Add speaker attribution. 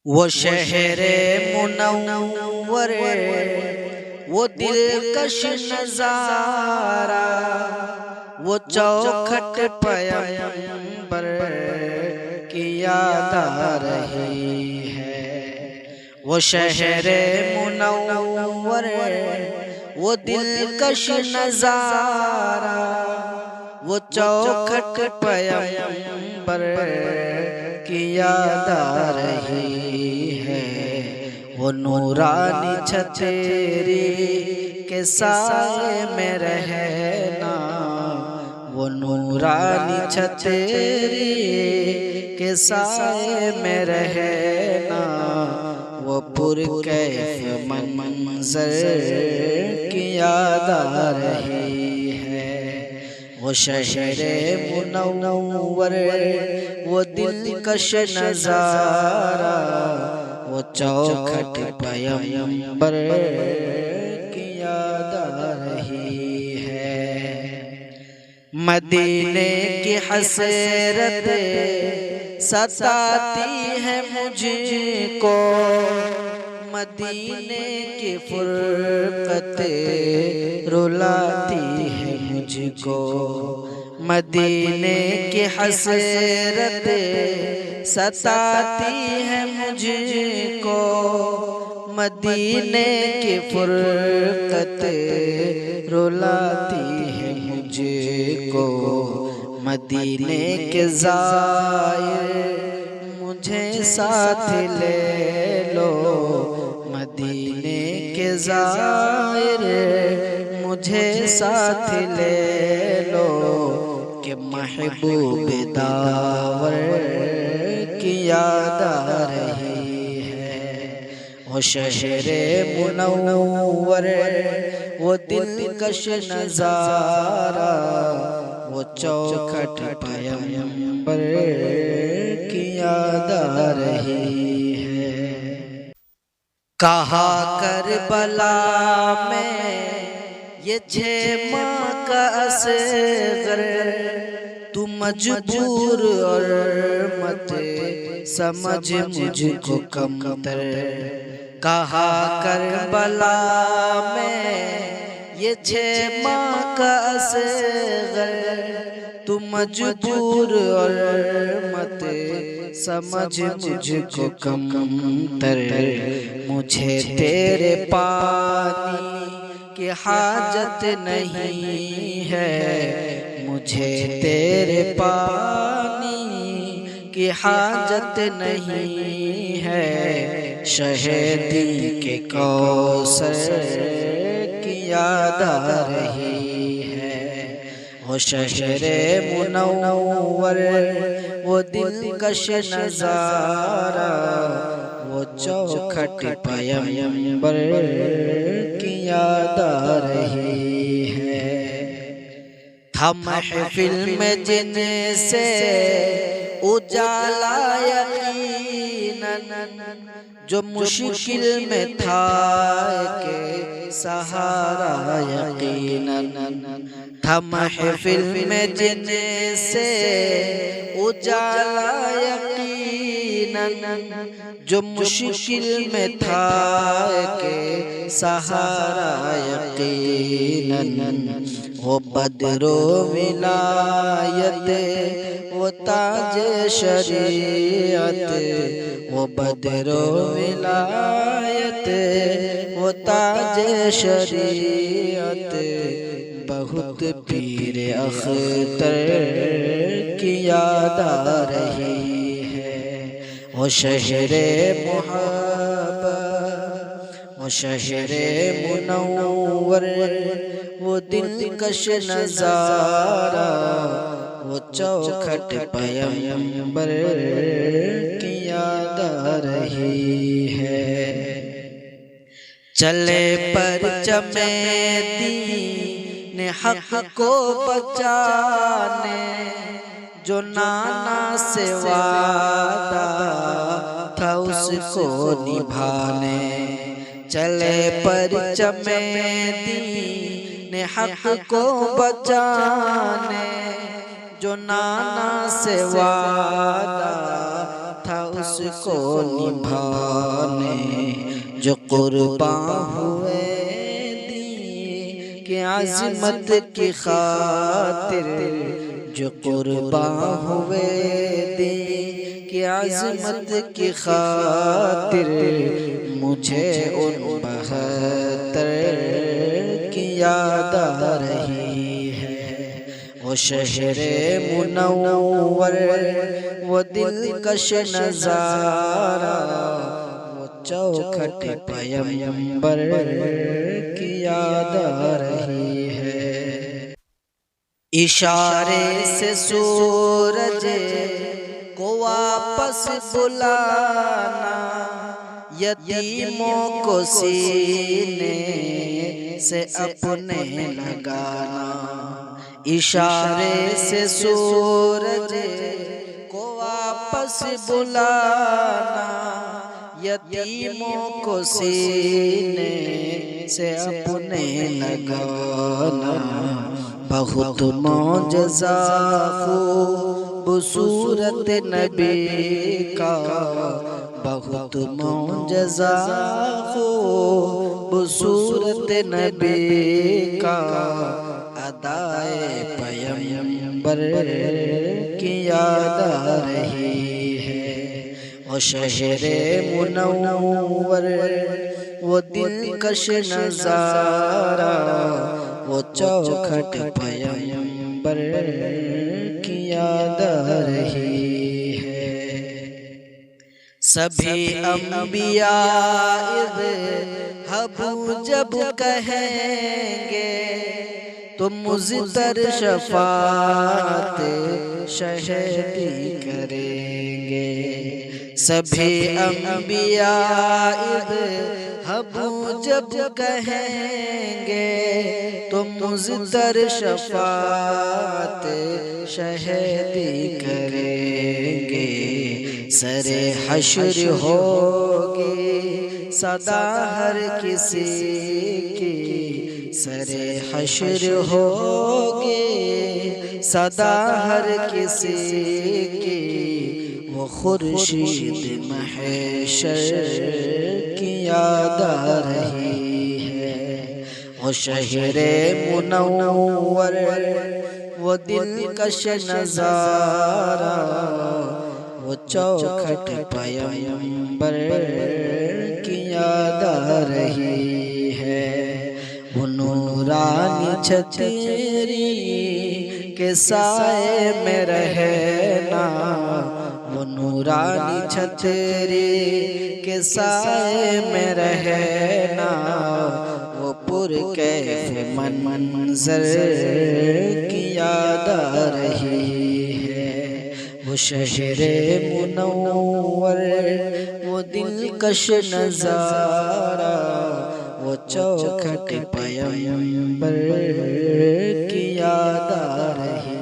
Speaker 1: वो शहरे मुनव्वर, वो दिलकश नजारा, वो चौखट पैगंबर की याद आ रही है। वो शहरे मुनव्वर, वो दिलकश नजारा, वो चौखट पैगंबर की याद आ रही है। वो नूरानी छतरी के साए में रहना, वो नूरानी छतरी के साए में रहना, वो पुरकैफ मंजर की याद आ रही है। वो शहरे मुनव्वर, वो दिलकश नजारा, वो चौखट पैगंबर की याद आ रही है। मदीने की हसरत सताती है मुझको, मदीने की फुरकत रुलाती है मुझको। मदीने की हसरत सताती है मुझको, मदीने की फुरकत रुलाती है मुझको। मदीने के ज़ायर मुझे साथ ले लो, मदीने के ज़ायर मुझे साथ ले लो, कि महबूब दावर की याद आ रही है। वो शहरे मुनव्वर, वो दिलकश नजारा, वो चौखट पैगंबर की याद आ रही है। कहा करबला में ये 6 माह का असगर, तू मजबूर और मत समझ मुझको कमतर। कहा करबला में ये 6 माह का असगर, तू मजबूर और मत समझ मुझको कमतर। मुझे तेरे पानी की हाजत नहीं है, मुझे तेरे पानी की हाजत नहीं है। शहीदी के कौसर की याद आ रही है। वो शहरे मुनव्वर, वो दिलकश नजारा, वो चौखट पैगंबर की याद आ रही है। था महफिल में जिनसे उजाला यकीनन, जो मुश्किल में था के सहारा यकीनन। था महफिल में जिनसे उजाला यकीनन, जो मुश्किल में था के सहारा यकीनन। वो बदरो विलायत, वो ताज शरीयत, वो बदरो विलायत, वो ताज शरीयत, बहुत पीर अख्तर की याद आ रही है। वो शहरे मुहब्बत, वो शहरे मुनव्वर, वो दिलकश नजारा, वो चौखट पैगंबर की याद आ रही है। चले परचमे दीन हक को बचाने, जो नाना से वादा था उसको निभाने। चले परचमे दीन हक को बचाने, जो नाना से वादा था उसको निभाने जो कुर्बान हुए दीन की अज़मत की खातिर, जो कुर्बान हुए दीन की अज़मत की खातिर। मुझे उन 72 की याद आ रही है। वो शहरे मुनव्वर, वो दिलकश नज़ारा, वो चौखट पैगंबर की याद आ रही है। इशारे से सूरज को वापस बुलाना, यतीमों को सीने से अपने लगाना। इशारे से सूरज को वापस बुलाना, यतीमों को सीने से अपने लगाना। बहुत मौजज़ा खूबसूरत नबी का, बहुत मौजज़ा खूबसूरत नबी का। अदाए पैगंबर की याद आ रही है। वो शहरे मुनव्वर, वो दिलकश नज़ारा, वो चौखट पैगंबर की याद आ रही है। सभी अंबिया इज़हाबू जब कहेंगे तो मुज़तर शफ़ाअत शहीदी करेंगे। सभी अंबिया इज़हाबू जब कहेंगे तो मुज़तर शफ़ाअत शहीदी करेंगे। सरे हश्र होगी सदा हर किसी की, सरे हश्र होगी सदा हर किसी की। वो खुर्शीद महशर की याद आ रही है। वो शहरे मुनव्वर, वो दिलकश नज़ारा, वो चौखट पैगंबर की याद आ रही है। वो नूरानी छतरी के साए में रहना, वो नूरानी छतरी के साए में रहना। वो पुरकैफ़ मंज़र की याद आ रही है। वो शहरे मुनव्वर, वो दिलकश नज़ारा, वो चौखट पैगंबर की याद आ रही।